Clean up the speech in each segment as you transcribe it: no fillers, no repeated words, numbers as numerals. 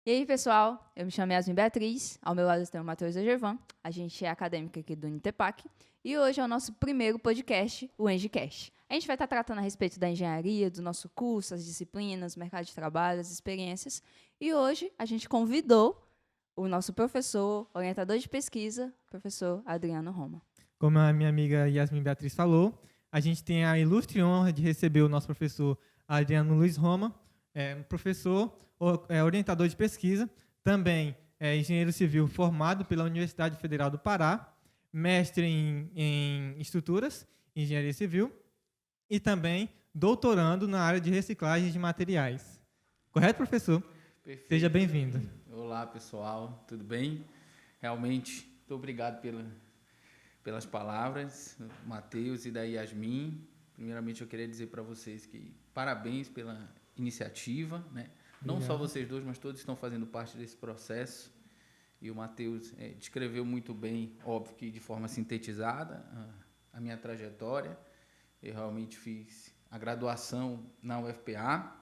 E aí, pessoal, eu me chamo Yasmin Beatriz, ao meu lado tem o Matheus Agervan, a gente é acadêmica aqui do Unitepac, e hoje é o nosso primeiro podcast, o EngieCast. A gente vai estar tratando a respeito da engenharia, do nosso curso, as disciplinas, mercado de trabalho, as experiências, e hoje a gente convidou o nosso professor, orientador de pesquisa, professor Adriano Roma. Como a minha amiga Yasmin Beatriz falou, a gente tem a ilustre honra de receber o nosso professor Adriano Luiz Roma, professor, orientador de pesquisa, também engenheiro civil formado pela Universidade Federal do Pará, mestre em estruturas, engenharia civil, e também doutorando na área de reciclagem de materiais. Correto, professor? Perfeito. Seja bem-vindo. Olá, pessoal, tudo bem? Realmente, muito obrigado pelas palavras, Matheus e da Yasmin. Primeiramente, eu queria dizer para vocês que parabéns pela iniciativa, né? Não só vocês dois, mas todos estão fazendo parte desse processo. E o Matheus descreveu muito bem, óbvio que de forma sintetizada, a minha trajetória. Eu realmente fiz a graduação na UFPA,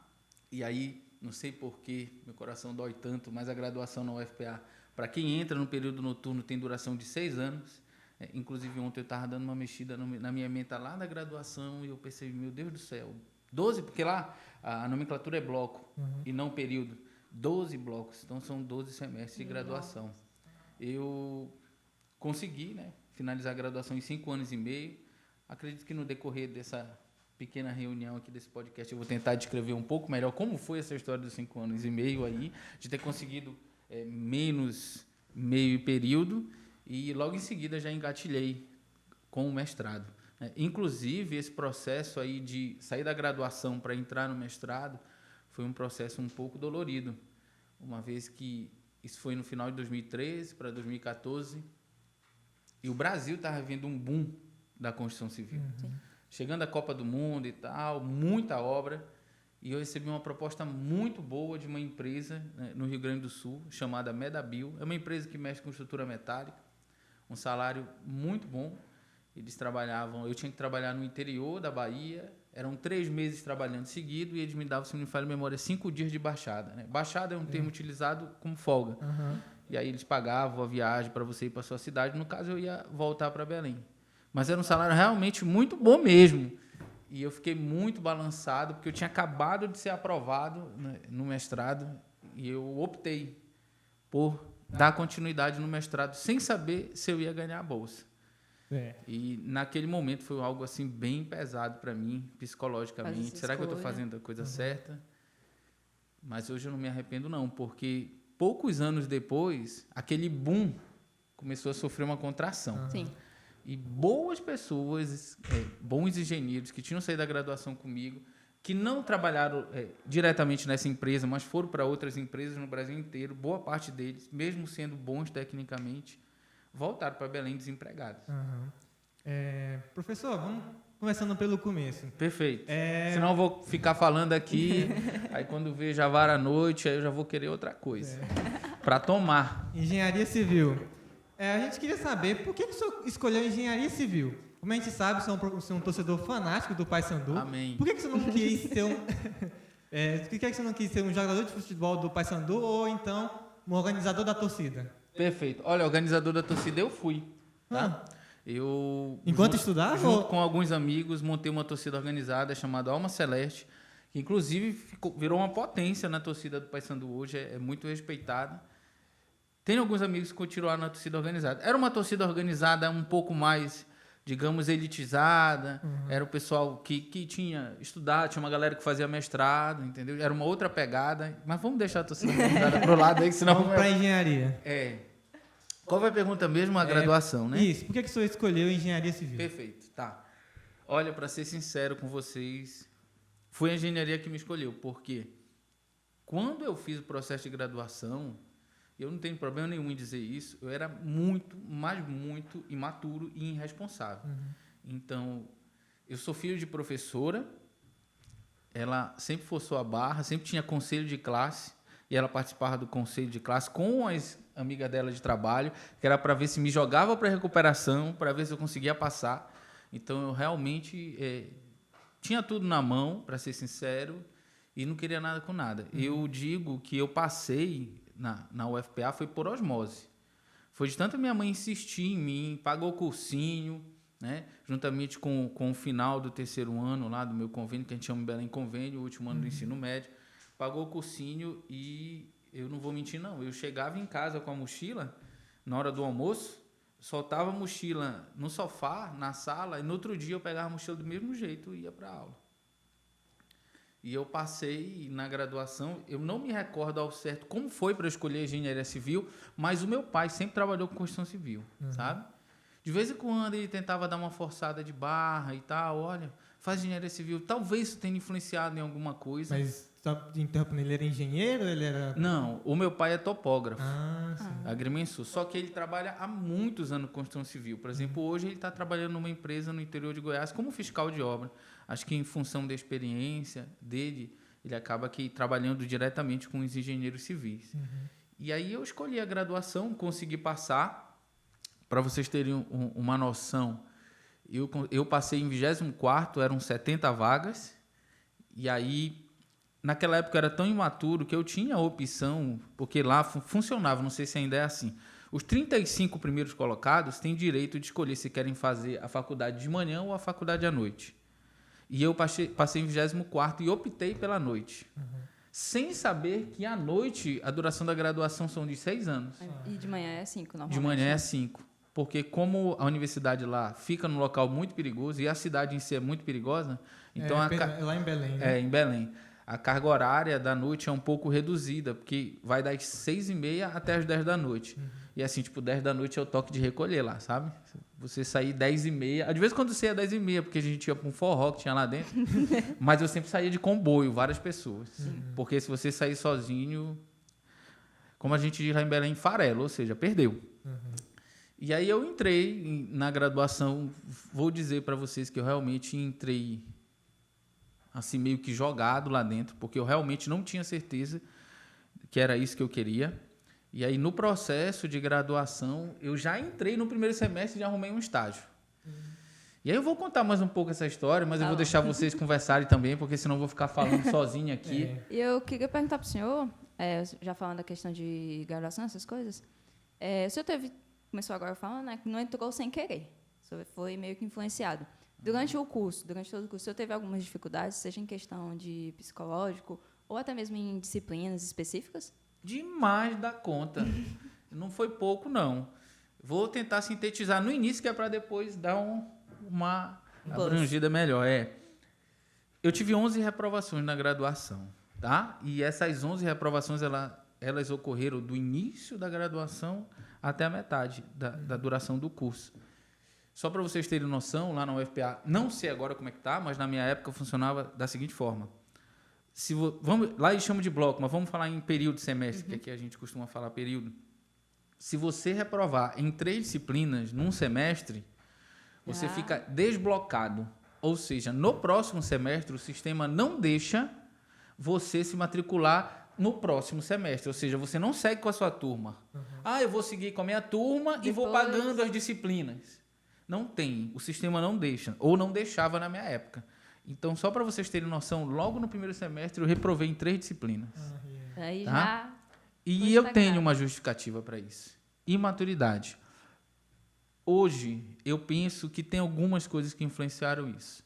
e aí, não sei porquê, meu coração dói tanto, mas a graduação na UFPA, para quem entra no período noturno, tem duração de 6 anos. Inclusive, ontem eu estava dando uma mexida na minha meta lá da graduação e eu pensei, meu Deus do céu, 12, porque lá a nomenclatura é bloco e não período. 12 blocos, então são 12 semestres de graduação. Eu consegui, né, finalizar a graduação em 5 anos e meio. Acredito que no decorrer dessa pequena reunião aqui desse podcast eu vou tentar descrever um pouco melhor como foi essa história dos 5 anos e meio aí, de ter conseguido menos meio período, e logo em seguida já engatilhei com o mestrado. Inclusive, esse processo aí de sair da graduação para entrar no mestrado foi um processo um pouco dolorido, uma vez que isso foi no final de 2013 para 2014, e o Brasil estava vivendo um boom da construção civil. Chegando a Copa do Mundo e tal, muita obra, e eu recebi uma proposta muito boa de uma empresa, né, no Rio Grande do Sul, chamada Medabio. É uma empresa que mexe com estrutura metálica, um salário muito bom. Eles trabalhavam, eu tinha que trabalhar no interior da Bahia, eram 3 meses trabalhando seguido, e eles me davam, se não me falha a memória, 5 dias de baixada, né? Baixada é um termo utilizado como folga. E aí eles pagavam a viagem para você ir para a sua cidade. No caso, eu ia voltar para Belém. Mas era um salário realmente muito bom mesmo. E eu fiquei muito balançado, porque eu tinha acabado de ser aprovado, né, no mestrado, e eu optei por dar continuidade no mestrado sem saber se eu ia ganhar a bolsa. E naquele momento foi algo assim bem pesado para mim, psicologicamente. Será que eu estou fazendo a coisa certa? Mas hoje eu não me arrependo não, porque poucos anos depois, aquele boom começou a sofrer uma contração. Sim. E boas pessoas, bons engenheiros que tinham saído da graduação comigo, que não trabalharam diretamente nessa empresa, mas foram para outras empresas no Brasil inteiro, boa parte deles, mesmo sendo bons tecnicamente, voltaram para Belém desempregados. Professor, vamos começando pelo começo. Perfeito. Senão eu vou ficar falando aqui, aí quando vejo a vara à noite, aí eu já vou querer outra coisa para tomar. Engenharia civil. A gente queria saber por que o senhor escolheu engenharia civil. Como a gente sabe, você é um torcedor fanático do Paysandu. Amém. Por que você não quis ser por que você não quis ser um jogador de futebol do Paysandu ou então um organizador da torcida? Perfeito. Olha, organizador da torcida eu fui. Tá? Eu, enquanto estudava? Junto com alguns amigos, montei uma torcida organizada chamada Alma Celeste, que inclusive virou uma potência na torcida do Paysandu hoje, é muito respeitada. Tem alguns amigos que continuaram na torcida organizada. Era uma torcida organizada um pouco mais, digamos, elitizada. Era o pessoal que tinha estudado, tinha uma galera que fazia mestrado, entendeu? Era uma outra pegada. Mas vamos deixar a torcida organizada pro lado aí, que senão... Vamos para engenharia. Qual foi a pergunta mesmo? A graduação, né? Isso. Por que o senhor escolheu engenharia civil? Perfeito, tá. Olha, para ser sincero com vocês, foi a engenharia que me escolheu, porque quando eu fiz o processo de graduação, eu não tenho problema nenhum em dizer isso, eu era muito, mas muito imaturo e irresponsável. Então, eu sou filho de professora, ela sempre forçou a barra, sempre tinha conselho de classe, e ela participava do conselho de classe com as amigas dela de trabalho, que era para ver se me jogava para recuperação, para ver se eu conseguia passar. Então, eu realmente tinha tudo na mão, para ser sincero, e não queria nada com nada. Eu digo que eu passei na UFPA foi por osmose. Foi de tanto minha mãe insistir em mim, pagou cursinho, né? Juntamente com o final do 3º ano lá do meu convênio, que a gente chama Belém Convênio, o último ano do ensino médio, pagou o cursinho e eu não vou mentir não, eu chegava em casa com a mochila, na hora do almoço, soltava a mochila no sofá, na sala, e no outro dia eu pegava a mochila do mesmo jeito e ia para a aula. E eu passei na graduação, eu não me recordo ao certo como foi para escolher engenharia civil, mas o meu pai sempre trabalhou com construção civil, sabe? De vez em quando ele tentava dar uma forçada de barra e tal, olha, faz engenharia civil, talvez isso tenha influenciado em alguma coisa. Mas, só interrompendo, ele era engenheiro ou ele era... Não, o meu pai é topógrafo, sim. agrimensor, só que ele trabalha há muitos anos com construção civil. Por exemplo, hoje ele está trabalhando numa empresa no interior de Goiás como fiscal de obra. Acho que em função da experiência dele, ele acaba aqui trabalhando diretamente com os engenheiros civis. E aí eu escolhi a graduação, consegui passar. Para vocês terem uma noção, eu passei em 24º, eram 70 vagas. E aí, naquela época eu era tão imaturo que eu tinha a opção, porque lá funcionava, não sei se ainda é assim. Os 35 primeiros colocados têm direito de escolher se querem fazer a faculdade de manhã ou a faculdade à noite. E eu passei em 24º e optei pela noite. Sem saber que à noite a duração da graduação são de 6 anos. E de manhã é 5, normalmente. De manhã é 5. Porque como a universidade lá fica num local muito perigoso e a cidade em si é muito perigosa, então é lá em Belém, né? É, em Belém. A carga horária da noite é um pouco reduzida, porque vai das 6h30 até as 10 da noite. E assim, tipo, 10 da noite é o toque de recolher lá, sabe? Você sair 10h30. De vez em quando você ia 10h30, porque a gente ia para um forró que tinha lá dentro. Mas eu sempre saía de comboio, várias pessoas. Porque se você sair sozinho, como a gente diz lá em Belém, farelo, ou seja, perdeu. E aí eu entrei na graduação, vou dizer para vocês que eu realmente entrei assim meio que jogado lá dentro, porque eu realmente não tinha certeza que era isso que eu queria. E aí no processo de graduação, eu já entrei no primeiro semestre e já arrumei um estágio. E aí eu vou contar mais um pouco essa história, mas eu vou deixar vocês conversarem também, porque senão eu vou ficar falando sozinho aqui. E eu queria perguntar para o senhor, já falando da questão de graduação, essas coisas, o senhor começou agora falando, né, que não entrou sem querer, o senhor foi meio que influenciado. Durante todo o curso, o senhor teve algumas dificuldades, seja em questão de psicológico ou até mesmo em disciplinas específicas? Demais da conta. Não foi pouco, não. Vou tentar sintetizar no início, que é para depois dar uma abrangida melhor. Eu tive 11 reprovações na graduação, tá? E essas 11 reprovações, elas ocorreram do início da graduação até a metade da duração do curso. Só para vocês terem noção, lá na UFPA, não sei agora como é que está, mas na minha época funcionava da seguinte forma. Lá eles chamam de bloco, mas vamos falar em período, semestre, que aqui a gente costuma falar período. Se você reprovar em 3 disciplinas num semestre, você fica desblocado. Ou seja, no próximo semestre, o sistema não deixa você se matricular no próximo semestre. Ou seja, você não segue com a sua turma. Eu vou seguir com a minha turma e vou pagando as disciplinas. Não tem. O sistema não deixa. Ou não deixava na minha época. Então, só para vocês terem noção, logo no primeiro semestre eu reprovei em 3 disciplinas. Aí tá? E eu tenho uma justificativa para isso. Imaturidade. Hoje, eu penso que tem algumas coisas que influenciaram isso.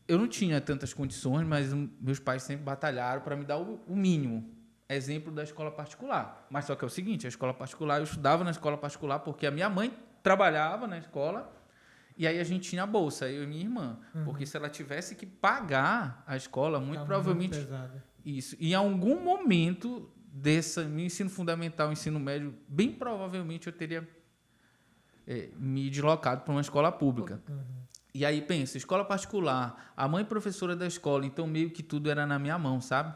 Eu não tinha tantas condições, mas meus pais sempre batalharam para me dar o mínimo. Exemplo da escola particular. Mas só que é o seguinte, a escola particular, eu estudava na escola particular porque a minha mãe trabalhava na escola e aí a gente tinha a bolsa, eu e minha irmã. Porque se ela tivesse que pagar a escola, muito provavelmente... Muito pesado. Isso. E em algum momento desse ensino fundamental, ensino médio, bem provavelmente eu teria me deslocado para uma escola pública. E aí, pensa, escola particular, a mãe professora da escola, então meio que tudo era na minha mão, sabe?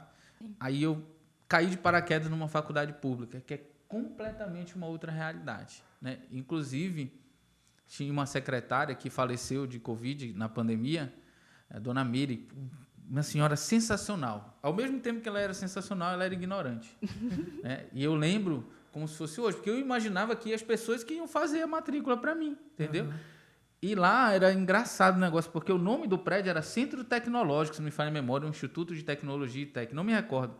Aí eu caí de paraquedas numa faculdade pública, que é completamente uma outra realidade, né? Inclusive, tinha uma secretária que faleceu de Covid na pandemia, a dona Miri, uma senhora sensacional. Ao mesmo tempo que ela era sensacional, ela era ignorante. Né? E eu lembro como se fosse hoje, porque eu imaginava que as pessoas que iam fazer a matrícula para mim, entendeu? E lá era engraçado o negócio, porque o nome do prédio era Centro Tecnológico, se não me falha a memória, um Instituto de Tecnologia e Tec, não me recordo.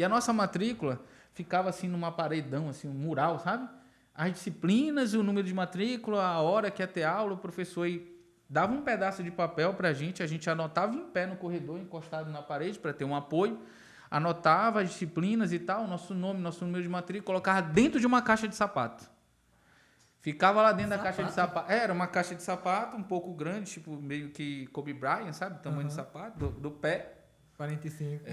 E a nossa matrícula ficava assim numa paredão, assim, um mural, sabe? As disciplinas, o número de matrícula, a hora que ia ter aula, o professor dava um pedaço de papel para a gente anotava em pé no corredor, encostado na parede, para ter um apoio, anotava as disciplinas e tal, nosso nome, nosso número de matrícula, colocava dentro de uma caixa de sapato. Ficava lá dentro da caixa de sapato. Era uma caixa de sapato, um pouco grande, tipo meio que Kobe Bryant, sabe? O tamanho do sapato, do pé. 45.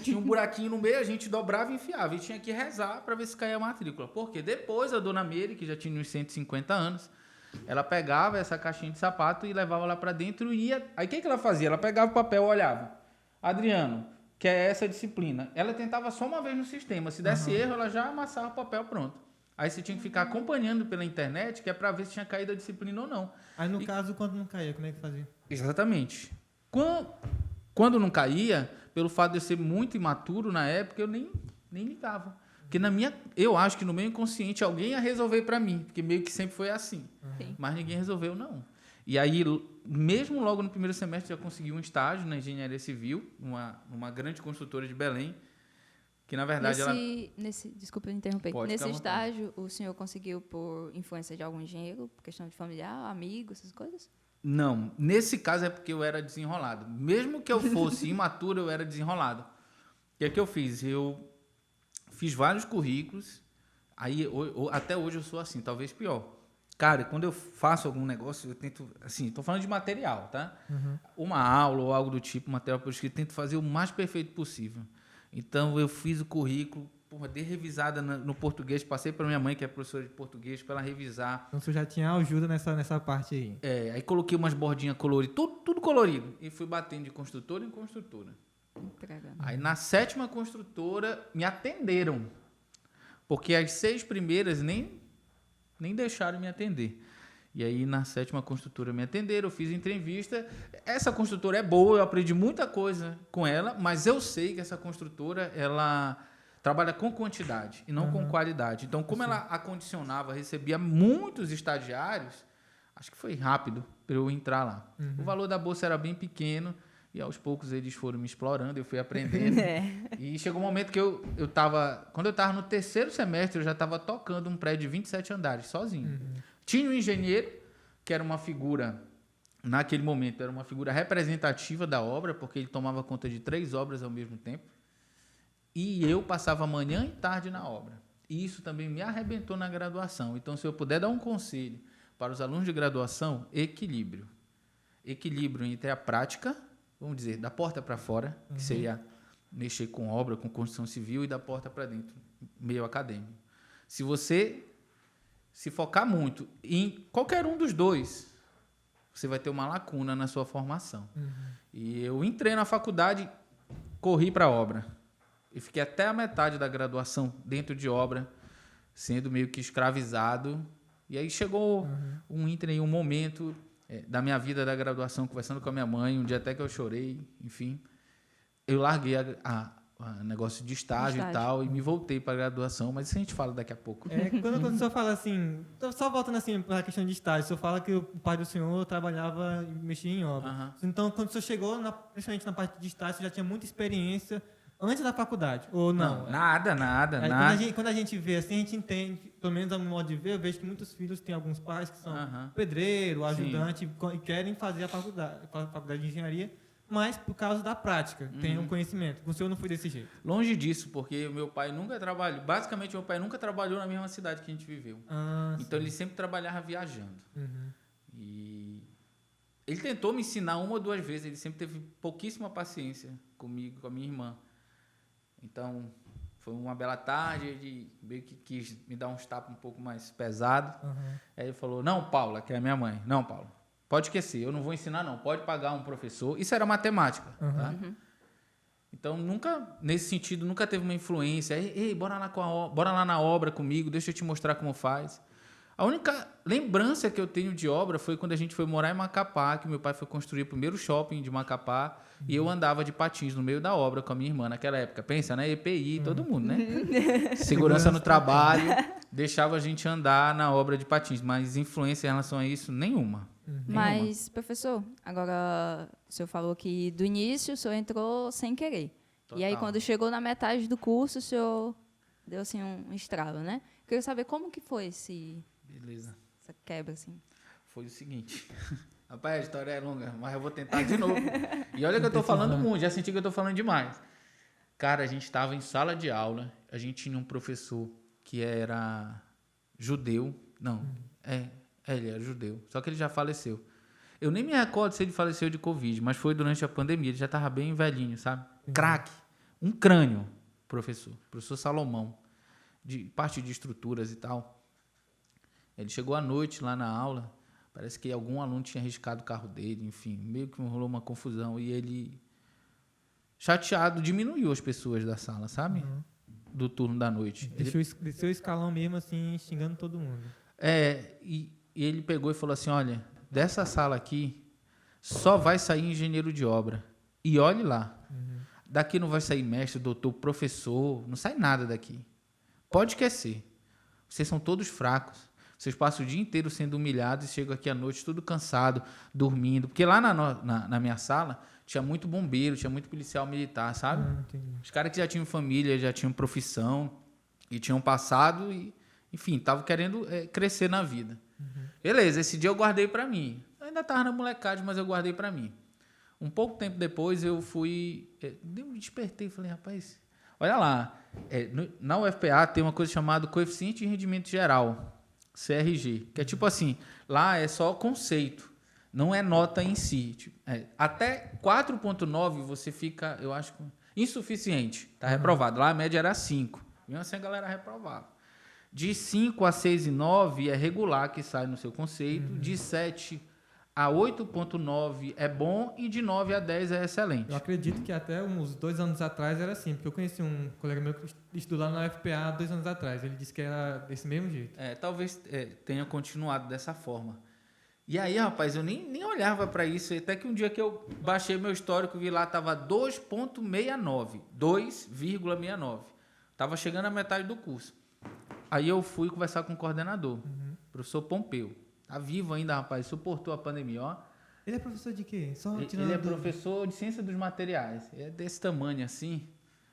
Tinha um buraquinho no meio, a gente dobrava e enfiava. E tinha que rezar para ver se caía a matrícula. Porque depois a dona Meire, que já tinha uns 150 anos, ela pegava essa caixinha de sapato e levava lá para dentro e ia... Aí o que ela fazia? Ela pegava o papel e olhava. Adriano, que é essa disciplina. Ela tentava só uma vez no sistema. Se desse erro, ela já amassava o papel, pronto. Aí você tinha que ficar acompanhando pela internet, que é para ver se tinha caído a disciplina ou não. Aí, no caso, quando não caía, como é que fazia? Exatamente. Quando não caía, pelo fato de eu ser muito imaturo na época, eu nem ligava. Porque eu acho que no meu inconsciente alguém ia resolver para mim, porque meio que sempre foi assim. Sim. Mas ninguém resolveu, não. E aí, mesmo logo no primeiro semestre, já consegui um estágio na engenharia civil, numa grande construtora de Belém, que na verdade Desculpa interromper. Pode Nesse ficar à vontade. estágio, o senhor conseguiu por influência de algum engenheiro, por questão de familiar, amigo, essas coisas? Não, nesse caso é porque eu era desenrolado. Mesmo que eu fosse imaturo, eu era desenrolado. O que é que eu fiz? Eu fiz vários currículos, aí até hoje eu sou assim, talvez pior. Cara, quando eu faço algum negócio, eu tento, assim, estou falando de material, tá? Uma aula ou algo do tipo, material por escrito, tento fazer o mais perfeito possível. Então, eu fiz o currículo, dei revisada no português, passei para minha mãe, que é professora de português, para ela revisar. Então, você já tinha ajuda nessa parte aí. Aí coloquei umas bordinhas coloridas, tudo colorido, e fui batendo de construtora em construtora. Entregando. Aí, na 7ª construtora, me atenderam, porque as 6 primeiras nem deixaram me atender. E aí, na 7ª construtora me atenderam, eu fiz entrevista. Essa construtora é boa, eu aprendi muita coisa com ela, mas eu sei que essa construtora, ela trabalha com quantidade e não com qualidade. Então, como ela acondicionava, recebia muitos estagiários, acho que foi rápido para eu entrar lá. O valor da bolsa era bem pequeno e, aos poucos, eles foram me explorando, eu fui aprendendo. E chegou um momento que quando eu estava no 3º semestre, eu já estava tocando um prédio de 27 andares, sozinho. Tinha um engenheiro, que era uma figura, naquele momento, era uma figura representativa da obra, porque ele tomava conta de 3 obras ao mesmo tempo. E eu passava manhã e tarde na obra. E isso também me arrebentou na graduação. Então, se eu puder dar um conselho para os alunos de graduação, equilíbrio. Equilíbrio entre a prática, vamos dizer, da porta para fora, que seria mexer com obra, com construção civil, e da porta para dentro, meio acadêmico. Se você se focar muito em qualquer um dos dois, você vai ter uma lacuna na sua formação. E eu entrei na faculdade, corri para a obra. E fiquei até a metade da graduação dentro de obra, sendo meio que escravizado. E aí chegou um momento da minha vida da graduação, conversando com a minha mãe, um dia até que eu chorei, enfim. Eu larguei negócio de estágio e tal, e me voltei para a graduação, mas isso a gente fala daqui a pouco. Quando o senhor fala assim, só voltando assim para a questão de estágio, o senhor fala que o pai do senhor trabalhava e mexia em obra. Então, quando o senhor chegou, principalmente na parte de estágio, você já tinha muita experiência antes da faculdade, ou não? Nada. Quando a gente vê assim, a gente entende, pelo menos a meu modo de ver, eu vejo que muitos filhos têm alguns pais que são pedreiro, ajudante, e querem fazer a faculdade de engenharia, mas por causa da prática, tem um conhecimento. O senhor não foi desse jeito? Longe disso, porque meu pai nunca trabalhou, basicamente meu pai nunca trabalhou na mesma cidade que a gente viveu. Então ele sempre trabalhava viajando. E ele tentou me ensinar 1 ou 2 vezes, ele sempre teve pouquíssima paciência comigo, com a minha irmã. Então, foi uma bela tarde, ele meio que quis me dar uns tapas um pouco mais pesados. Aí ele falou, não, Paula, que é a minha mãe, não, Paula, pode esquecer, eu não vou ensinar não, pode pagar um professor. Isso era matemática, tá? Então, nesse sentido, nunca teve uma influência. Ei, bora lá na obra comigo, deixa eu te mostrar como faz. A única lembrança que eu tenho de obra foi quando a gente foi morar em Macapá, que meu pai foi construir o primeiro shopping de Macapá, e eu andava de patins no meio da obra com a minha irmã naquela época. Pensa, né? EPI, todo mundo, né? Segurança no trabalho, deixava a gente andar na obra de patins, mas influência em relação a isso, nenhuma. Mas, professor, agora o senhor falou que do início o senhor entrou sem querer. E aí, quando chegou na metade do curso, o senhor deu, assim, um estralo, né? Queria saber como que foi Beleza. essa quebra, assim. Foi o seguinte. Rapaz, a história é longa, mas eu vou tentar de novo. E olha que eu tô falando muito, já senti que eu tô falando demais. Cara, a gente estava em sala de aula, a gente tinha um professor que era judeu. Não, ele era judeu, só que ele já faleceu. Eu nem me recordo se ele faleceu de Covid, mas foi durante a pandemia, ele já estava bem velhinho, sabe? Craque, um crânio, professor Salomão, de parte de estruturas e tal. Ele chegou à noite lá na aula, parece que algum aluno tinha riscado o carro dele, enfim, meio que rolou uma confusão, e ele, chateado, diminuiu as pessoas da sala, sabe? Do turno da noite. Desceu o escalão mesmo, assim, xingando todo mundo. E ele pegou e falou assim, olha, dessa sala aqui só vai sair engenheiro de obra. E olhe lá, daqui não vai sair mestre, doutor, professor, não sai nada daqui. Pode esquecer. Vocês são todos fracos. Vocês passam o dia inteiro sendo humilhados e chegam aqui à noite tudo cansado, dormindo. Porque lá na minha sala tinha muito bombeiro, tinha muito policial militar, sabe? Os caras que já tinham família, já tinham profissão e tinham passado e, enfim, estavam querendo crescer na vida. Beleza, esse dia eu guardei para mim. Eu ainda estava na molecagem, mas eu guardei para mim. Um pouco tempo depois eu fui... Eu me despertei e falei, rapaz, olha lá, na UFPA tem uma coisa chamada Coeficiente de Rendimento Geral, CRG, que é tipo assim, lá é só conceito, não é nota em si. Tipo, até 4.9 você fica, eu acho, insuficiente, tá reprovado. Lá a média era 5, mesmo assim a galera reprovava. De 5 a 6,9 é regular, que sai no seu conceito, de 7 a 8,9 é bom e de 9 a 10 é excelente. Eu acredito que até uns 2 anos atrás era assim, porque eu conheci um colega meu que estudou lá na UFPA 2 anos atrás. Ele disse que era desse mesmo jeito. Talvez tenha continuado dessa forma. E aí, rapaz, eu nem olhava para isso. Até que um dia que eu baixei meu histórico, vi lá, estava 2,69. 2,69. Estava chegando à metade do curso. Aí eu fui conversar com o coordenador, professor Pompeu. Tá vivo ainda, rapaz, suportou a pandemia, ó. Ele é professor de quê? Ele é professor de ciência dos materiais. É desse tamanho assim.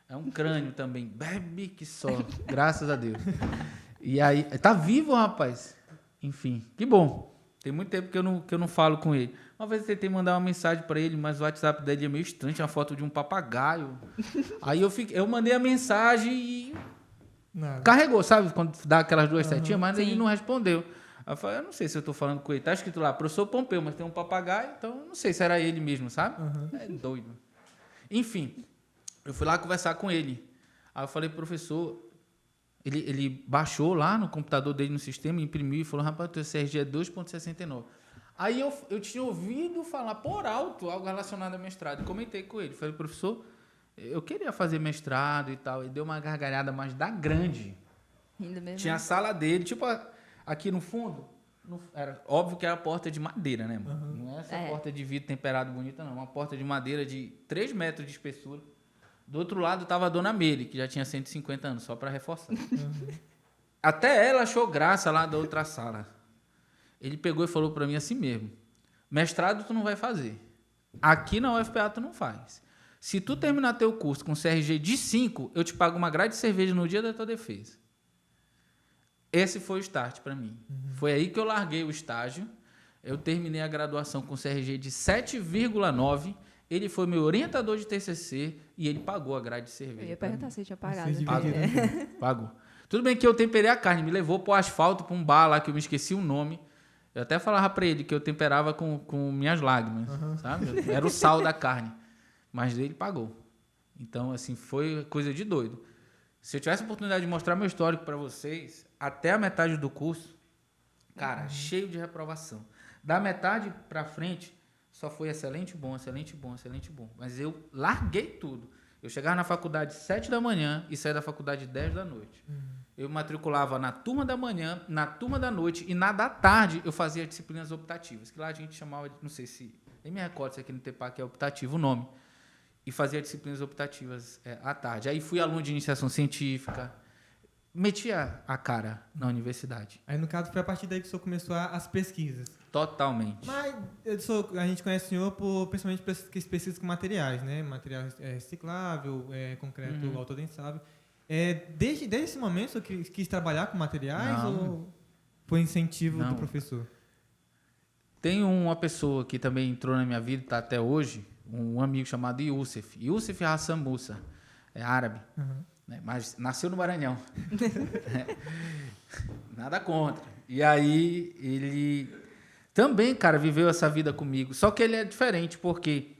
É um crânio também. Bebe que só. Graças a Deus. E aí, tá vivo, rapaz. Enfim, que bom. Tem muito tempo que eu não falo com ele. Uma vez eu tentei mandar uma mensagem para ele, mas o WhatsApp dele é meio estranho. Tinha uma foto de um papagaio. Aí eu mandei a mensagem e... Nada. Carregou, sabe? Quando dá aquelas 2 setinhas, mas ele não respondeu. Aí eu falei, eu não sei se eu estou falando com ele. Tá escrito lá, professor Pompeu, mas tem um papagaio, então eu não sei se era ele mesmo, sabe? É doido. Enfim, eu fui lá conversar com ele. Aí eu falei, professor, ele baixou lá no computador dele, no sistema, imprimiu e falou, rapaz, o teu CRG é 2,69. Aí eu tinha ouvido falar por alto algo relacionado a mestrado. E comentei com ele. Falei, professor, eu queria fazer mestrado e tal. Ele deu uma gargalhada, mas da grande. Ainda mesmo. Tinha a sala dele, tipo... Aqui no fundo, era óbvio que era porta de madeira, né? Não é essa porta de vidro temperado bonita, não. Uma porta de madeira de 3 metros de espessura. Do outro lado estava a dona Meire, que já tinha 150 anos, só para reforçar. Até ela achou graça lá da outra sala. Ele pegou e falou para mim assim mesmo, mestrado tu não vai fazer. Aqui na UFPA tu não faz. Se tu terminar teu curso com CRG de 5, eu te pago uma grade de cerveja no dia da tua defesa. Esse foi o start para mim. Foi aí que eu larguei o estágio. Eu terminei a graduação com CRG de 7,9. Ele foi meu orientador de TCC e ele pagou a grade de cerveja. Eu ia perguntar se ele tinha pagado. Pagou. Tudo bem que eu temperei a carne. Me levou para o asfalto, para um bar lá que eu me esqueci o nome. Eu até falava para ele que eu temperava com minhas lágrimas, sabe? Era o sal da carne. Mas ele pagou. Então, assim, foi coisa de doido. Se eu tivesse a oportunidade de mostrar meu histórico para vocês, até a metade do curso, cara, cheio de reprovação. Da metade para frente, só foi excelente, bom, excelente, bom, excelente, bom. Mas eu larguei tudo. Eu chegava na faculdade 7 da manhã e saía da faculdade 10 da noite. Eu matriculava na turma da manhã, na turma da noite e na da tarde eu fazia disciplinas optativas, que lá a gente chamava de, não sei se, nem me recordo se aqui no TEPAC é optativo o nome. E fazia disciplinas optativas à tarde. Aí fui aluno de iniciação científica, metia a cara na universidade. Aí, no caso, foi a partir daí que o senhor começou as pesquisas. Totalmente. Mas a gente conhece o senhor principalmente pesquisas com materiais, né? Material reciclável, concreto autodensável. Desde esse momento, o senhor quis trabalhar com materiais ou foi incentivo do professor? Tem uma pessoa que também entrou na minha vida, está até hoje, um amigo chamado Youssef. Youssef Hassan Moussa, é árabe, né? Mas nasceu no Maranhão. Nada contra. E aí ele também, cara, viveu essa vida comigo. Só que ele é diferente, porque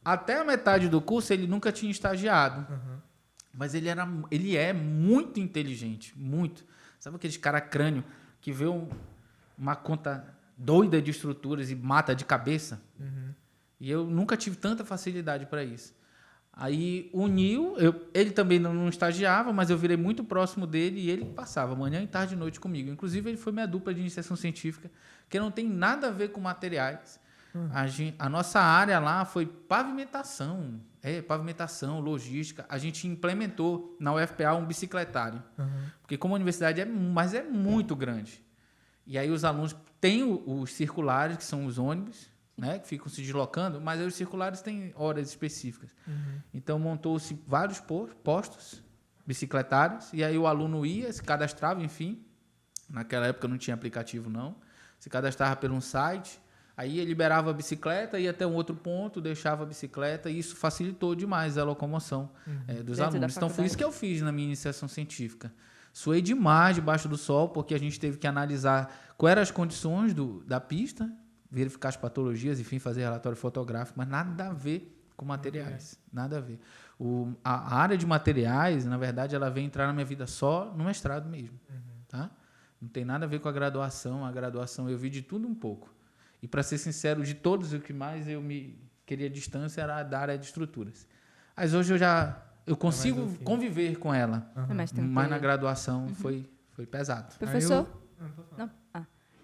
até a metade do curso ele nunca tinha estagiado. Mas ele é muito inteligente, muito. Sabe aquele cara crânio que vê uma conta doida de estruturas e mata de cabeça? E eu nunca tive tanta facilidade para isso. Aí uniu, ele também não estagiava, mas eu virei muito próximo dele e ele passava manhã, tarde e noite comigo. Inclusive, ele foi minha dupla de iniciação científica, que não tem nada a ver com materiais. A nossa área lá foi pavimentação, logística. A gente implementou na UFPA um bicicletário, porque como a universidade é muito grande. E aí os alunos têm os circulares, que são os ônibus, né, que ficam se deslocando, mas aí os circulares têm horas específicas. Então, montou-se vários postos bicicletários, e aí o aluno ia, se cadastrava, enfim. Naquela época não tinha aplicativo, não. Se cadastrava por um site, aí liberava a bicicleta, ia até um outro ponto, deixava a bicicleta, e isso facilitou demais a locomoção dos alunos. Então, foi isso que eu fiz na minha iniciação científica. Suei demais debaixo do sol, porque a gente teve que analisar quais eram as condições da pista, verificar as patologias, enfim, fazer relatório fotográfico, mas nada a ver com materiais, nada a ver. A área de materiais, na verdade, ela veio entrar na minha vida só no mestrado mesmo, tá? Não tem nada a ver com a graduação eu vi de tudo um pouco. E, para ser sincero, de todos, o que mais eu queria distância era da área de estruturas. Mas hoje eu consigo conviver com ela, mas na graduação foi pesado. Professor?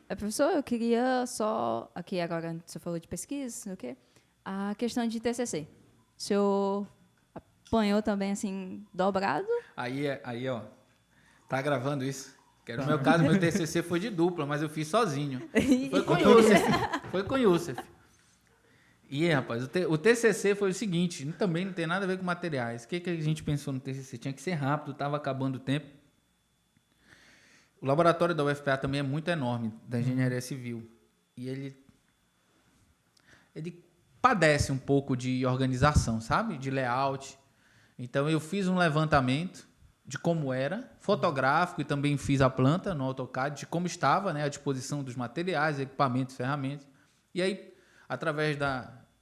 Professor, eu queria só... Aqui agora, você falou de pesquisa, o quê? A questão de TCC. O senhor apanhou também, assim, dobrado? Aí, ó, tá gravando isso? Que no meu caso, meu TCC foi de dupla, mas eu fiz sozinho. Foi com o Youssef. E, rapaz, o TCC foi o seguinte, também não tem nada a ver com materiais. O que a gente pensou no TCC? Tinha que ser rápido, estava acabando o tempo. O laboratório da UFPA também é muito enorme, da engenharia civil. E ele padece um pouco de organização, sabe? De layout. Então, eu fiz um levantamento de como era, fotográfico, e também fiz a planta no AutoCAD, de como estava, né, a disposição dos materiais, equipamentos, ferramentas. E aí, através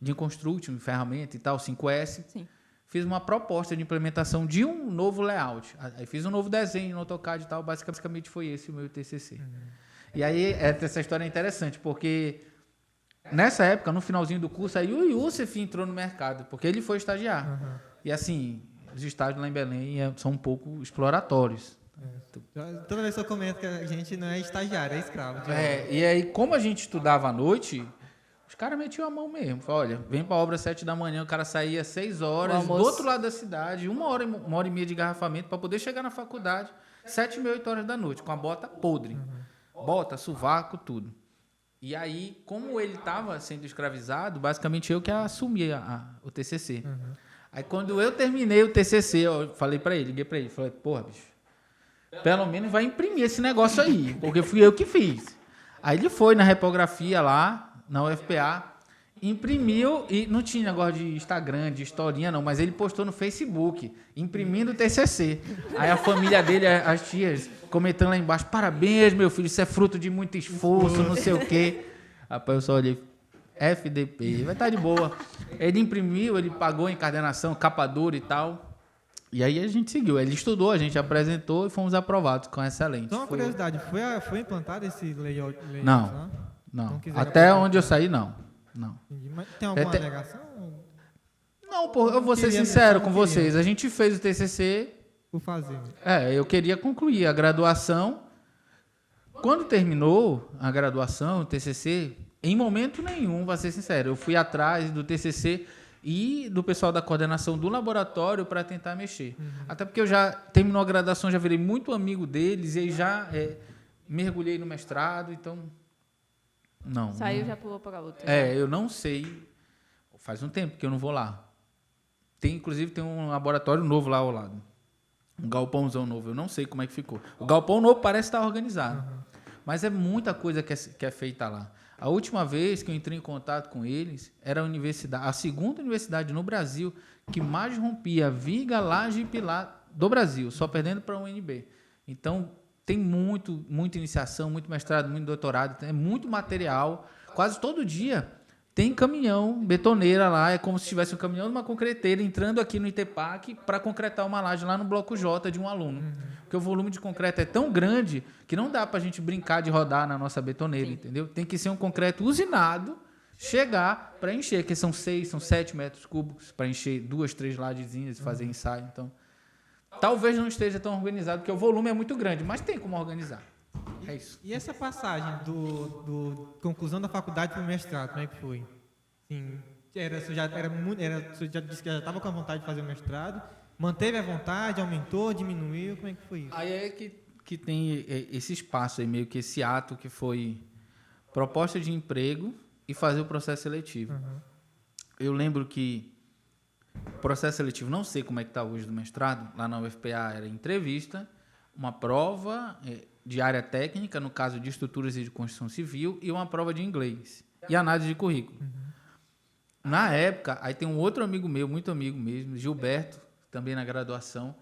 de Construction, ferramenta e tal, 5S, fiz uma proposta de implementação de um novo layout. Aí fiz um novo desenho no AutoCAD e tal, basicamente foi esse o meu TCC. E aí, essa história é interessante, porque nessa época, no finalzinho do curso, aí o Youssef entrou no mercado, porque ele foi estagiar. E assim, os estágios lá em Belém são um pouco exploratórios. Toda vez que eu comento que a gente não é estagiário, é escravo. E aí, como a gente estudava à noite, os caras metiam a mão mesmo. Olha, vem pra obra às 7 da manhã, o cara saía às 6 horas, do outro lado da cidade, uma hora e meia de engarrafamento para poder chegar na faculdade, 7 e 8 horas da noite, com a bota podre. Bota, sovaco, tudo. E aí, como ele estava sendo escravizado, basicamente eu que assumi o TCC. Aí, quando eu terminei o TCC, eu falei para ele, liguei para ele, falei, porra, bicho, pelo menos vai imprimir esse negócio aí, porque fui eu que fiz. Aí ele foi na repografia lá, na UFPA, imprimiu, e não tinha negócio de Instagram, de historinha não, mas ele postou no Facebook, imprimindo o TCC. Aí a família dele, as tias, comentando lá embaixo, parabéns, meu filho, isso é fruto de muito esforço, não sei o quê. Rapaz, eu só olhei, FDP, vai estar de boa. Ele imprimiu, ele pagou a encadernação, capa dura e tal. E aí a gente seguiu, ele estudou, a gente apresentou e fomos aprovados com excelente. Só uma curiosidade, foi implantado esse layout? Não. Até onde eu saí, não. Mas tem alguma alegação? Não, pô, eu vou ser sincero com vocês. A gente fez o TCC... Por fazer. Eu queria concluir a graduação. Quando terminou a graduação, o TCC, em momento nenhum, vou ser sincero, eu fui atrás do TCC e do pessoal da coordenação do laboratório para tentar mexer. Até porque eu já terminou a graduação, já virei muito amigo deles e aí já mergulhei no mestrado, então... Não. Saiu e já pulou para outra. Eu não sei. Faz um tempo que eu não vou lá. Inclusive, tem um laboratório novo lá ao lado. Um galpãozão novo. Eu não sei como é que ficou. O galpão novo parece estar organizado. Mas é muita coisa que é feita lá. A última vez que eu entrei em contato com eles, era a segunda universidade no Brasil que mais rompia viga, laje e pilar do Brasil, só perdendo para a UNB. Então, tem muita iniciação, muito mestrado, muito doutorado, é muito material. Quase todo dia tem caminhão, betoneira lá, é como se tivesse um caminhão de uma concreteira entrando aqui no ITEPAC para concretar uma laje lá no bloco J de um aluno. Porque o volume de concreto é tão grande que não dá para a gente brincar de rodar na nossa betoneira, entendeu? Tem que ser um concreto usinado, chegar para encher, que são 6, são 7 metros cúbicos para encher 2, 3 lajezinhas e fazer ensaio. Então, talvez não esteja tão organizado, porque o volume é muito grande, mas tem como organizar. É isso. E essa passagem do conclusão da faculdade para o mestrado, como é que foi? Sim, você já disse que já estava com a vontade de fazer o mestrado, manteve a vontade, aumentou, diminuiu, como é que foi isso? Aí é que tem esse espaço aí, meio que esse ato que foi proposta de emprego e fazer o processo seletivo. Eu lembro que o processo seletivo, não sei como é que está hoje do mestrado, lá na UFPA era entrevista, uma prova de área técnica, no caso de estruturas e de construção civil, e uma prova de inglês, e análise de currículo. Na época, aí tem um outro amigo meu, muito amigo mesmo, Gilberto, também na graduação,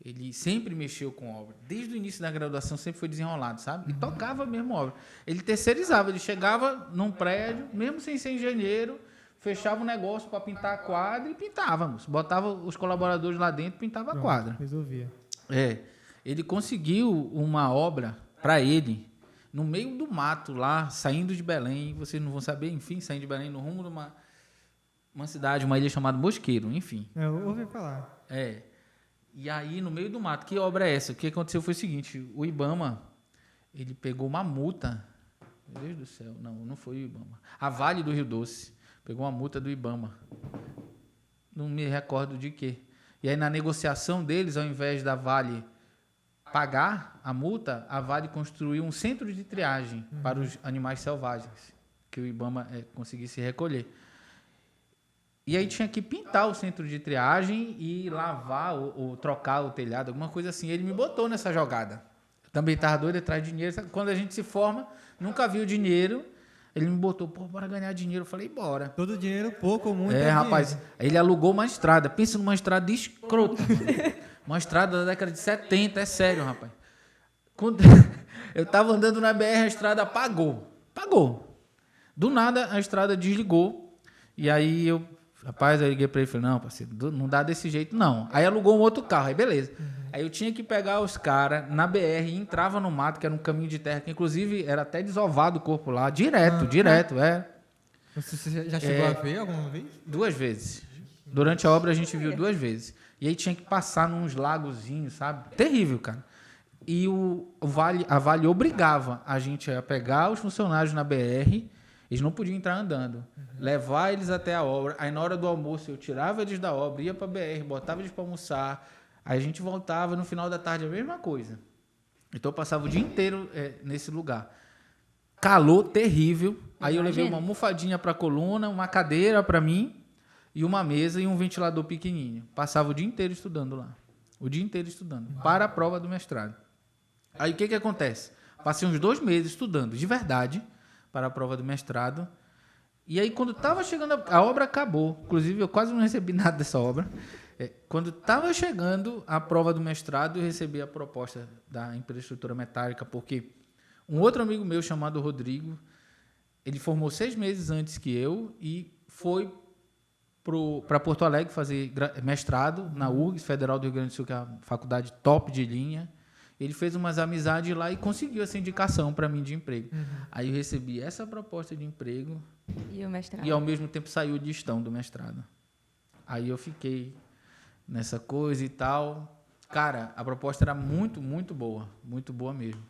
ele sempre mexeu com obra. Desde o início da graduação sempre foi desenrolado, sabe? E tocava mesmo obra. Ele terceirizava, ele chegava num prédio, mesmo sem ser engenheiro, fechava um negócio para pintar a quadra e pintávamos. Botava os colaboradores lá dentro e pintava a quadra. Resolvia. Ele conseguiu uma obra para ele, no meio do mato lá, saindo de Belém, vocês não vão saber, enfim, saindo de Belém no rumo de uma cidade, uma ilha chamada Mosqueiro, enfim. Eu ouvi falar. E aí, no meio do mato, que obra é essa? O que aconteceu foi o seguinte, o IBAMA, ele pegou uma multa, meu Deus do céu, não foi o IBAMA, a Vale do Rio Doce, pegou uma multa do IBAMA, não me recordo de quê. E aí, na negociação deles, ao invés da Vale pagar a multa, a Vale construiu um centro de triagem para os animais selvagens, que o IBAMA conseguisse recolher. E aí tinha que pintar o centro de triagem e lavar ou trocar o telhado, alguma coisa assim. Ele me botou nessa jogada. Também estava doido atrás de dinheiro. Quando a gente se forma, nunca viu dinheiro. Ele me botou, bora ganhar dinheiro. Eu falei, bora. Todo dinheiro, pouco ou muito. Rapaz, dinheiro. ele alugou uma estrada. Pensa numa estrada escrota. Uma estrada da década de 70, é sério, rapaz. Quando eu estava andando na BR, a estrada apagou. Do nada, a estrada desligou. E aí eu liguei para ele e falei, não, parceiro, não dá desse jeito, não. Aí alugou um outro carro, aí beleza. Aí eu tinha que pegar os caras na BR e entrava no mato, que era um caminho de terra, que inclusive era até desovado o corpo lá, direto. Você já chegou a ver alguma vez? 2 vezes. Durante a obra a gente viu 2 vezes. E aí tinha que passar nos lagozinhos, sabe? Terrível, cara. E a Vale obrigava a gente a pegar os funcionários na BR, eles não podiam entrar andando, levar eles até a obra. Aí na hora do almoço eu tirava eles da obra, ia para a BR, botava eles para almoçar, aí a gente voltava, no final da tarde a mesma coisa. Então eu passava o dia inteiro nesse lugar. Calor terrível. Aí eu levei uma almofadinha para a coluna, uma cadeira para mim, e uma mesa e um ventilador pequenininho. Passava o dia inteiro estudando lá. Para a prova do mestrado. Aí o que acontece? Passei uns 2 meses estudando, de verdade, para a prova do mestrado. E aí, quando estava chegando, a obra acabou. Inclusive, eu quase não recebi nada dessa obra. Quando estava chegando a prova do mestrado, eu recebi a proposta da infraestrutura metálica, porque um outro amigo meu, chamado Rodrigo, ele formou 6 meses antes que eu e foi para Porto Alegre fazer mestrado na URGS, Federal do Rio Grande do Sul, que é a faculdade top de linha. Ele fez umas amizades lá e conseguiu essa indicação para mim de emprego. Aí eu recebi essa proposta de emprego e o mestrado. E ao mesmo tempo saiu o listão do mestrado. Aí eu fiquei nessa coisa e tal. Cara, a proposta era muito boa mesmo.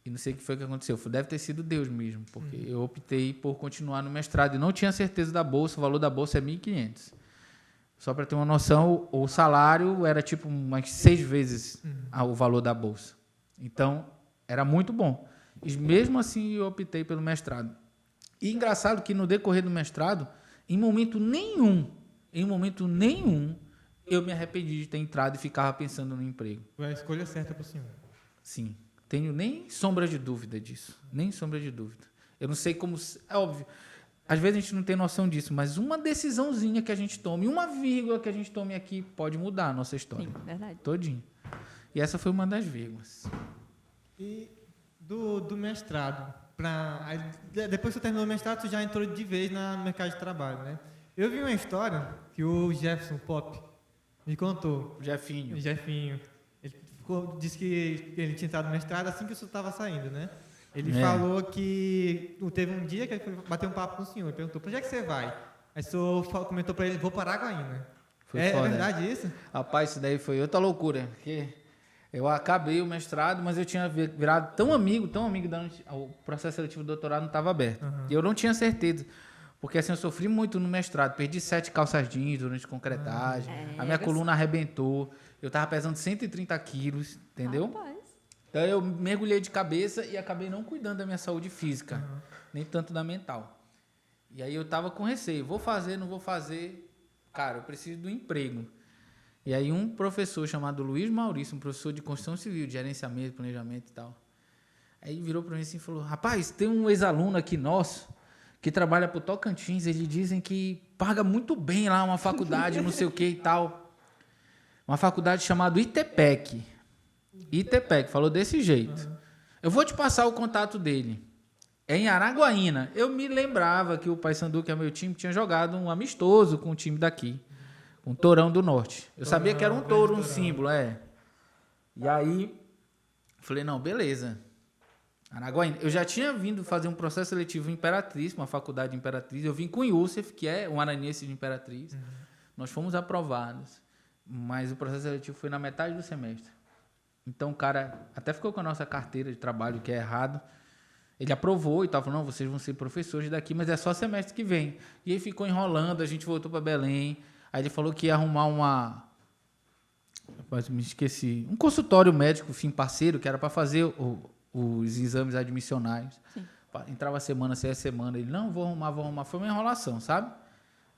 E não sei o que foi que aconteceu. Deve ter sido Deus mesmo, porque eu optei por continuar no mestrado e não tinha certeza da bolsa. O valor da bolsa é 1.500. Só para ter uma noção, o salário era tipo umas 6 vezes o valor da bolsa. Então, era muito bom. E mesmo assim, eu optei pelo mestrado. E engraçado que no decorrer do mestrado, em momento nenhum, eu me arrependi de ter entrado e ficava pensando no emprego. Foi a escolha certa para o senhor. Sim, tenho nem sombra de dúvida disso. Nem sombra de dúvida. Eu não sei como... É óbvio, às vezes a gente não tem noção disso, mas uma decisãozinha que a gente tome, uma vírgula que a gente tome aqui, pode mudar a nossa história. Sim, verdade. Todinho. E essa foi uma das vírgulas. E do mestrado, depois que você terminou o mestrado, você já entrou de vez no mercado de trabalho, né? Eu vi uma história que o Jefferson Pop me contou. Jefinho. Jefinho. Ele disse que ele tinha entrado no mestrado assim que o senhor estava saindo, né? Ele falou que teve um dia que ele foi bater um papo com o senhor. Ele perguntou, para onde é que você vai? Aí o senhor comentou para ele, vou para Araguaína. É verdade isso? Rapaz, isso daí foi outra loucura. Porque eu acabei o mestrado, mas eu tinha virado tão amigo, o processo seletivo do doutorado não estava aberto. Uhum. E eu não tinha certeza. Porque assim, eu sofri muito no mestrado. Perdi 7 calças jeans durante a concretagem. A minha coluna arrebentou. Eu estava pesando 130 quilos, entendeu? Rapaz. Então eu mergulhei de cabeça e acabei não cuidando da minha saúde física, nem tanto da mental. E aí eu estava com receio, vou fazer, não vou fazer, cara, eu preciso do emprego. E aí um professor chamado Luiz Maurício, um professor de construção civil, de gerenciamento, planejamento e tal, aí virou para mim assim e falou, rapaz, tem um ex-aluno aqui nosso que trabalha para o Tocantins, eles dizem que paga muito bem lá uma faculdade, não sei o que e tal, uma faculdade chamada ITPEC, falou desse jeito. Eu vou te passar o contato dele. É em Araguaína. Eu me lembrava que o Paysandu, que é meu time, tinha jogado um amistoso com o time daqui. Com o Tourão do Norte. Eu sabia que era um touro, um símbolo, E aí, falei, não, beleza. Araguaína. Eu já tinha vindo fazer um processo seletivo em Imperatriz, uma faculdade de Imperatriz. Eu vim com o Youssef, que é um aranense de Imperatriz. Nós fomos aprovados. Mas o processo seletivo foi na metade do semestre. Então, o cara até ficou com a nossa carteira de trabalho, que é errado. Ele aprovou e tal, falou, não, vocês vão ser professores daqui, mas é só semestre que vem. E aí ficou enrolando, a gente voltou para Belém. Aí ele falou que ia arrumar me esqueci, um consultório médico, fim parceiro, que era para fazer os exames admissionais. Sim. Entrava semana, saía semana. Ele, não, vou arrumar. Foi uma enrolação, sabe?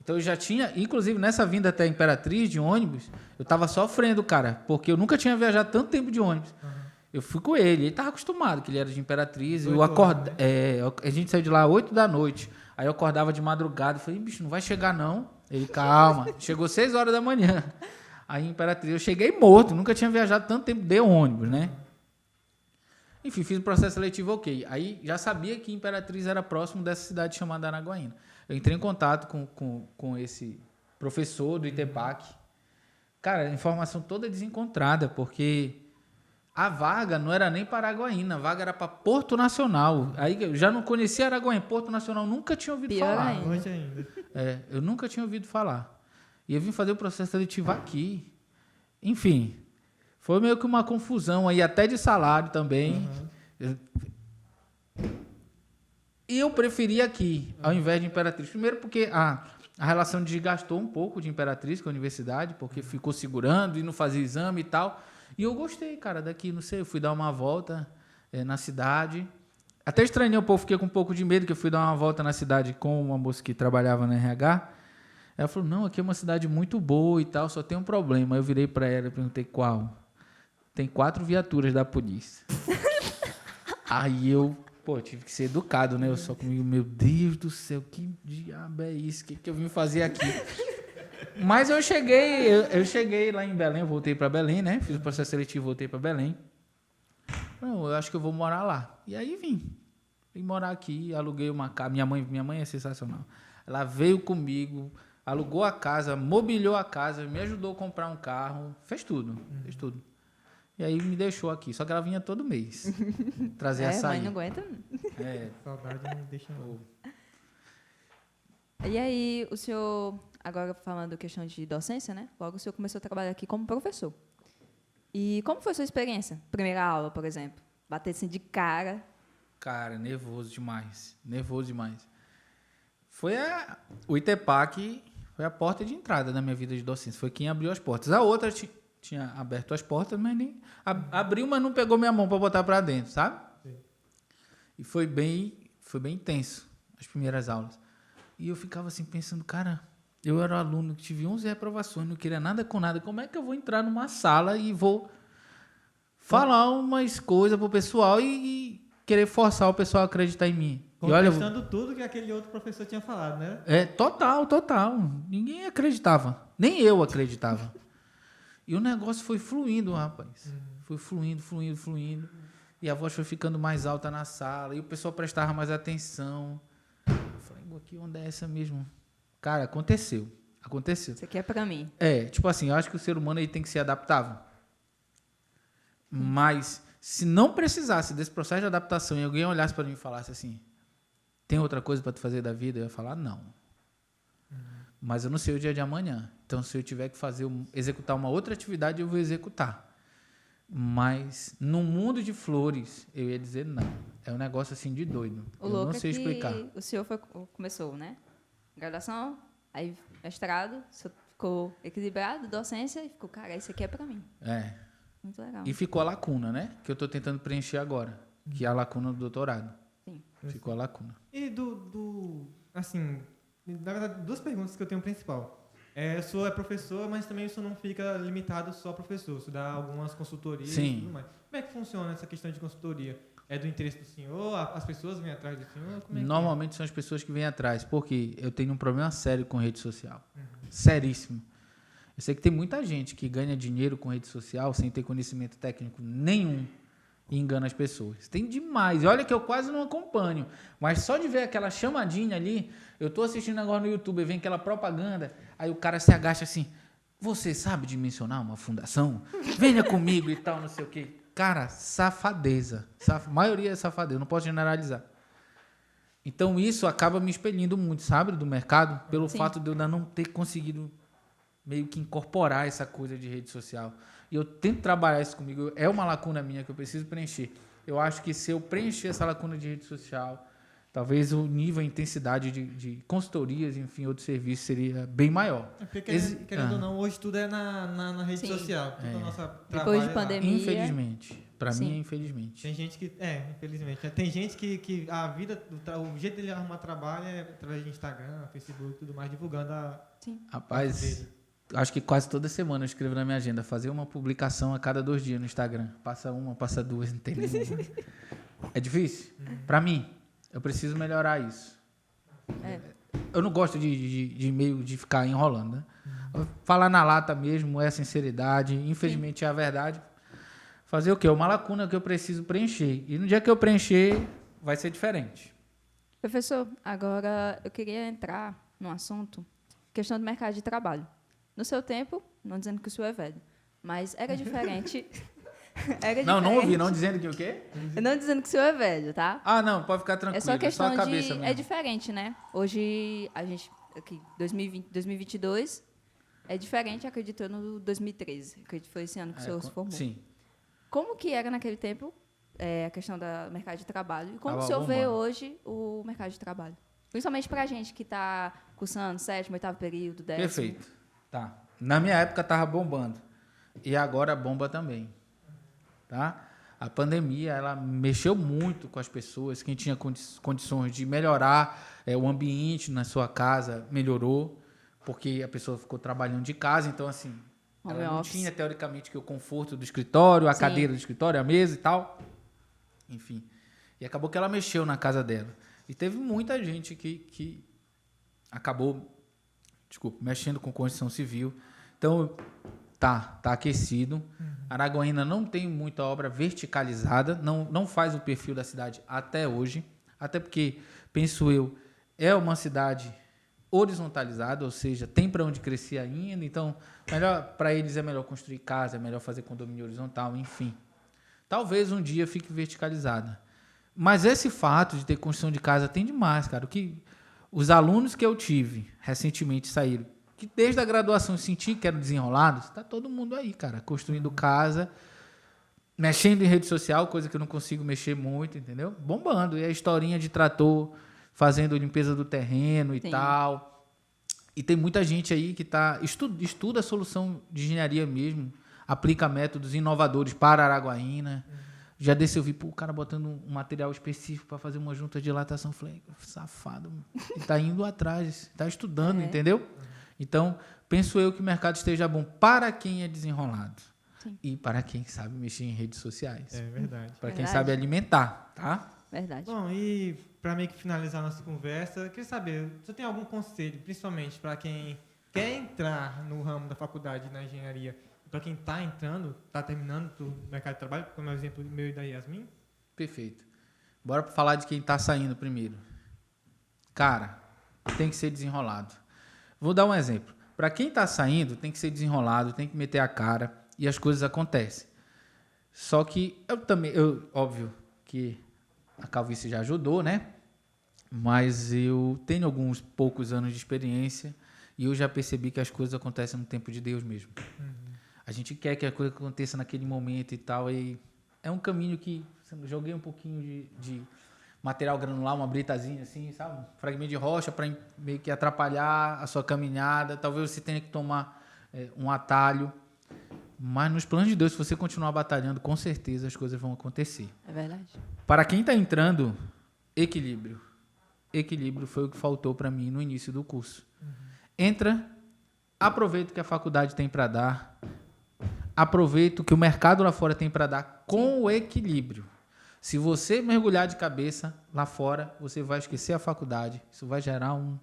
Então eu já tinha, inclusive nessa vinda até a Imperatriz de ônibus, eu estava sofrendo, cara, porque eu nunca tinha viajado tanto tempo de ônibus. Eu fui com ele estava acostumado, que ele era de Imperatriz. A gente saiu de lá 8 da noite. Aí eu acordava de madrugada e falei, bicho, não vai chegar não. Ele, calma. Chegou 6 horas da manhã. Aí em Imperatriz eu cheguei morto, nunca tinha viajado tanto tempo de ônibus, né? Enfim, fiz o processo seletivo, ok. Aí já sabia que Imperatriz era próximo dessa cidade chamada Araguaína. Eu entrei em contato com esse professor do ITEPAC. Cara, a informação toda desencontrada, porque a vaga não era nem para Araguaína, a vaga era para Porto Nacional. Aí eu já não conhecia Araguaína, Porto Nacional, nunca tinha ouvido falar. Hoje ainda. Eu nunca tinha ouvido falar. E eu vim fazer o processo seletivo aqui. Enfim, foi meio que uma confusão aí, até de salário também. E eu preferi aqui, ao invés de Imperatriz. Primeiro porque a relação desgastou um pouco de Imperatriz com a universidade, porque ficou segurando e não fazia exame e tal. E eu gostei, cara, daqui, não sei, eu fui dar uma volta na cidade. Até estranhei um pouco, fiquei com um pouco de medo, que eu fui dar uma volta na cidade com uma moça que trabalhava na RH. Ela falou, não, aqui é uma cidade muito boa e tal, só tem um problema. Aí eu virei para ela e perguntei, qual? Tem 4 viaturas da polícia. Aí eu, tive que ser educado, né? Eu só comigo, meu Deus do céu, que diabo é isso? O que eu vim fazer aqui? Mas eu cheguei lá em Belém, eu voltei para Belém, né? Fiz o processo seletivo, voltei para Belém. Não, eu acho que eu vou morar lá. E aí vim morar aqui, aluguei uma casa. Minha mãe é sensacional. Ela veio comigo, alugou a casa, mobiliou a casa, me ajudou a comprar um carro, fez tudo. E aí me deixou aqui. Só que ela vinha todo mês trazer açaí. Mãe não aguenta. Saudade não deixa não. E aí, o senhor, agora falando questão de docência, né? Logo o senhor começou a trabalhar aqui como professor. E como foi a sua experiência? Primeira aula, por exemplo. Bater assim de cara. Cara, nervoso demais. O ITEPAC foi a porta de entrada da minha vida de docência. Foi quem abriu as portas. A outra tinha aberto as portas, mas nem abriu, mas não pegou minha mão para botar para dentro, sabe? Sim. E foi bem intenso as primeiras aulas. E eu ficava assim pensando, cara, eu era um aluno que tive 11 reprovações, não queria nada com nada. Como é que eu vou entrar numa sala e vou falar umas coisas pro pessoal e querer forçar o pessoal a acreditar em mim? Contestando tudo que aquele outro professor tinha falado, né? Total. Ninguém acreditava. Nem eu acreditava. E o negócio foi fluindo, rapaz. Foi fluindo. E a voz foi ficando mais alta na sala. E o pessoal prestava mais atenção. Eu falei, aqui onde é essa mesmo? Cara, aconteceu. Isso aqui é pra mim. Tipo assim, eu acho que o ser humano aí tem que ser adaptável. Mas, se não precisasse desse processo de adaptação e alguém olhasse para mim e falasse assim, tem outra coisa para tu fazer da vida? Eu ia falar, não. Mas eu não sei o dia de amanhã. Então, se eu tiver que executar uma outra atividade, eu vou executar. Mas, no mundo de flores, eu ia dizer não. É um negócio assim de doido. O eu louco não sei é que explicar. o senhor começou, né? Graduação, aí mestrado, o senhor ficou equilibrado, docência, e ficou, cara, isso aqui é pra mim. Muito legal. E ficou a lacuna, né? Que eu estou tentando preencher agora. Que é a lacuna do doutorado. Sim. Ficou a lacuna. E assim, na verdade, duas perguntas que eu tenho principal. O senhor é professor, mas também o senhor não fica limitado só a professor. O senhor dá algumas consultorias Sim. e tudo mais. Como é que funciona essa questão de consultoria? É do interesse do senhor? As pessoas vêm atrás do senhor? Como é que Normalmente são as pessoas que vêm atrás, porque eu tenho um problema sério com rede social. Seríssimo. Eu sei que tem muita gente que ganha dinheiro com rede social sem ter conhecimento técnico nenhum e engana as pessoas. Tem demais. E olha que eu quase não acompanho, mas só de ver aquela chamadinha ali, eu estou assistindo agora no YouTube e vem aquela propaganda, aí o cara se agacha assim, você sabe dimensionar uma fundação? Venha comigo e tal, não sei o quê. Cara, safadeza. Maioria é safadeza, não posso generalizar. Então isso acaba me expelindo muito, sabe, do mercado, pelo fato de eu ainda não ter conseguido meio que incorporar essa coisa de rede social. E eu tento trabalhar isso comigo. É uma lacuna minha que eu preciso preencher. Eu acho que se eu preencher essa lacuna de rede social, talvez o nível, a intensidade de consultorias, enfim, outros serviços seria bem maior. Porque, querendo ou não, hoje tudo é na rede social. Tudo a nossa Depois de pandemia. Infelizmente. Para mim, é infelizmente. Tem gente que... infelizmente. Tem gente que a vida, o jeito dele arrumar trabalho é através de Instagram, Facebook e tudo mais, divulgando a... Sim. Rapaz, acho que quase toda semana eu escrevo na minha agenda, fazer uma publicação a cada 2 dias no Instagram. Passa uma, passa 2, não tem nenhuma. É difícil? Para mim, eu preciso melhorar isso. Eu não gosto de meio de ficar enrolando, né? Falar na lata mesmo é a sinceridade, infelizmente é a verdade. Fazer o quê? Uma lacuna que eu preciso preencher. E no dia que eu preencher, vai ser diferente. Professor, agora eu queria entrar num assunto, questão do mercado de trabalho. No seu tempo, não dizendo que o senhor é velho, mas era diferente. Não ouvi, não dizendo que o quê? Não dizendo que o senhor é velho, tá? Não, pode ficar tranquilo. É só questão só a cabeça mesmo. É diferente, né? Hoje, a gente, aqui, 2022, é diferente, acredito, no 2013. Acredito que foi esse ano que o senhor se formou. Sim. Como que era naquele tempo a questão do mercado de trabalho? E como o senhor bombando. vê hoje o mercado de trabalho? Principalmente para a gente que está cursando 7º, 8º período, 10º. Perfeito. Tá. Na minha época estava bombando. E agora bomba também. Tá? A pandemia, ela mexeu muito com as pessoas. Quem tinha condições de melhorar o ambiente na sua casa, melhorou. Porque a pessoa ficou trabalhando de casa. Então, assim, ela não tinha, teoricamente, que o conforto do escritório, a cadeira do escritório, a mesa e tal. Enfim. E acabou que ela mexeu na casa dela. E teve muita gente que acabou, mexendo com construção civil. Então, tá aquecido. Araguaína não tem muita obra verticalizada, não faz o perfil da cidade até hoje. Até porque, penso eu, é uma cidade horizontalizada, ou seja, tem para onde crescer ainda. Então, para eles é melhor construir casa, é melhor fazer condomínio horizontal, enfim. Talvez um dia fique verticalizada. Mas esse fato de ter construção de casa tem demais, cara. Os alunos que eu tive recentemente saíram, que desde a graduação senti que eram desenrolados, está todo mundo aí, cara, construindo casa, mexendo em rede social, coisa que eu não consigo mexer muito, entendeu? Bombando. E a historinha de trator, fazendo limpeza do terreno e tal. E tem muita gente aí que estuda a solução de engenharia mesmo, aplica métodos inovadores para Araguaína. Já desse eu vi, pô, o cara botando um material específico para fazer uma junta de dilatação. Eu falei, safado, mano. Ele tá indo atrás, tá estudando, entendeu? Então, penso eu que o mercado esteja bom para quem é desenrolado. Sim. E para quem sabe mexer em redes sociais. É verdade. Para quem sabe alimentar, tá? Verdade. Bom, e para meio que finalizar a nossa conversa, eu queria saber, você tem algum conselho, principalmente para quem quer entrar no ramo da faculdade na engenharia, para quem está entrando, está terminando o mercado de trabalho, como é o exemplo meu e da Yasmin? Perfeito. Bora falar de quem está saindo primeiro. Cara, tem que ser desenrolado. Vou dar um exemplo. Para quem está saindo, tem que ser desenrolado, tem que meter a cara e as coisas acontecem. Só que óbvio que a calvície já ajudou, né? Mas eu tenho alguns poucos anos de experiência e eu já percebi que as coisas acontecem no tempo de Deus mesmo. A gente quer que a coisa aconteça naquele momento e tal, e é um caminho que joguei um pouquinho de material granular, uma britazinha assim, sabe? Um fragmento de rocha para meio que atrapalhar a sua caminhada. Talvez você tenha que tomar um atalho. Mas nos planos de Deus, se você continuar batalhando, com certeza as coisas vão acontecer. É verdade. Para quem está entrando, equilíbrio. Equilíbrio foi o que faltou para mim no início do curso. Entra, aproveita o que a faculdade tem para dar, aproveita o que o mercado lá fora tem para dar com o equilíbrio. Se você mergulhar de cabeça lá fora, você vai esquecer a faculdade. Isso vai gerar um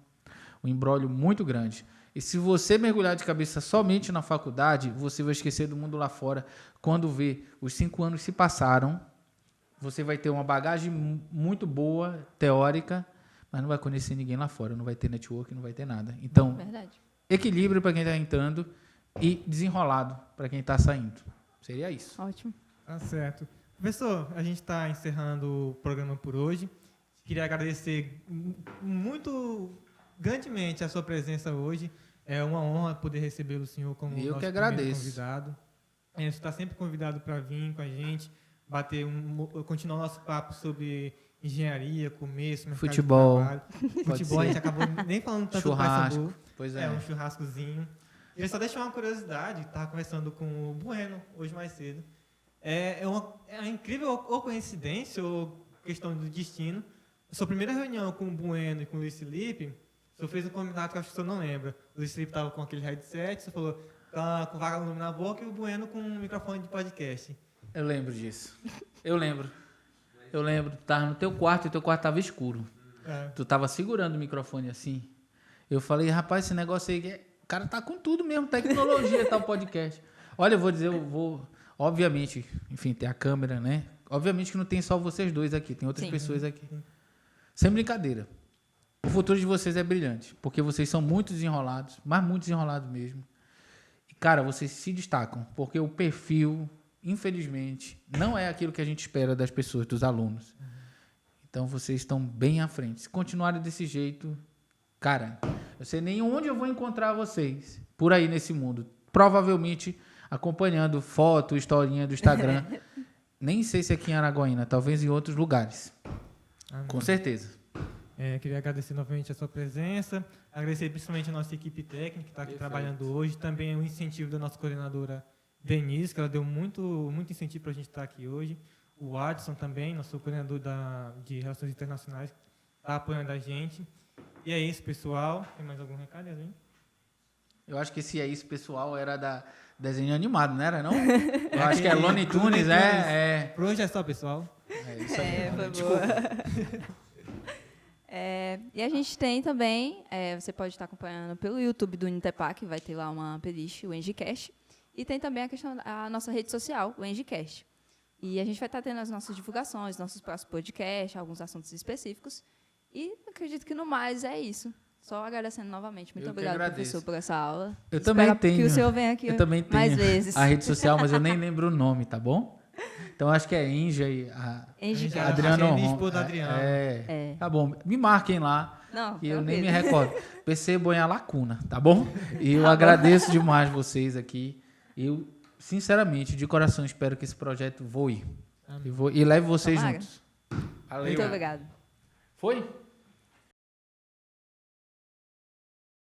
imbróglio muito grande. E se você mergulhar de cabeça somente na faculdade, você vai esquecer do mundo lá fora. Quando vê os 5 anos se passaram, você vai ter uma bagagem muito boa, teórica, mas não vai conhecer ninguém lá fora, não vai ter network, não vai ter nada. Então, Verdade. equilíbrio para quem está entrando e desenrolado para quem está saindo. Seria isso. Ótimo. Tá certo. Professor, a gente está encerrando o programa por hoje. Queria agradecer muito grandemente a sua presença hoje. É uma honra poder receber o senhor como Eu nosso que primeiro agradeço. convidado. Você está sempre convidado para vir com a gente, continuar o nosso papo sobre engenharia, começo, mercado Futebol. de trabalho. Futebol, a gente acabou nem falando tanto do Paysandu. Pois É, um churrascozinho. Eu só deixar uma curiosidade, estava conversando com o Bueno hoje mais cedo. É uma incrível ou coincidência ou questão do destino. A sua primeira reunião com o Bueno e com o Luiz Felipe, o senhor fez um combinado que eu acho que o senhor não lembra. O Luiz Felipe estava com aquele headset, o senhor falou com vagalume na boca e o Bueno com um microfone de podcast. Eu lembro disso. Eu lembro. Tava no teu quarto e o teu quarto estava escuro. É. Tu estava segurando o microfone assim. Eu falei, rapaz, esse negócio aí, o cara tá com tudo mesmo, tecnologia, tal podcast. Olha, obviamente, enfim, tem a câmera, né? Obviamente que não tem só vocês dois aqui, tem outras pessoas aqui. Sem brincadeira. O futuro de vocês é brilhante, porque vocês são muito desenrolados, mas muito desenrolados mesmo. E, cara, vocês se destacam, porque o perfil, infelizmente, não é aquilo que a gente espera das pessoas, dos alunos. Então, vocês estão bem à frente. Se continuarem desse jeito, cara, eu sei nem onde eu vou encontrar vocês por aí nesse mundo. Provavelmente acompanhando foto, historinha do Instagram. Nem sei se aqui em Araguaína, talvez em outros lugares. Amém. Com certeza. Queria agradecer novamente a sua presença, agradecer principalmente a nossa equipe técnica que está aqui trabalhando hoje, também o incentivo da nossa coordenadora Denise, que ela deu muito incentivo para a gente estar aqui hoje. O Adson também, nosso coordenador de Relações Internacionais, está apoiando a gente. E é isso, pessoal. Tem mais algum recado, Yasmin? Eu acho que esse é isso, pessoal, era da desenho animado, não era, não? Eu acho que é Looney Tunes, Por hoje é só, pessoal. É isso aí. Foi Desculpa. boa. E a gente tem também, você pode estar acompanhando pelo YouTube do Unitepac, vai ter lá uma playlist, o EngieCast. E tem também a nossa rede social, o EngieCast. E a gente vai estar tendo as nossas divulgações, nossos próximos podcasts, alguns assuntos específicos. E acredito que no mais é isso. Só agradecendo novamente. Muito obrigado, professor, por essa aula. Eu também tenho. Que o senhor venha aqui mais vezes. A rede social, mas eu nem lembro o nome, tá bom? Então, acho que é Engia e a Adriano. Esposa da Adriano. Tá bom. Me marquem lá. Não, que eu nem me recordo. Percebam a lacuna, tá bom? E eu agradeço demais vocês aqui. Eu, sinceramente, de coração, espero que esse projeto voe. E leve vocês juntos. Valeu. Muito obrigado. Foi?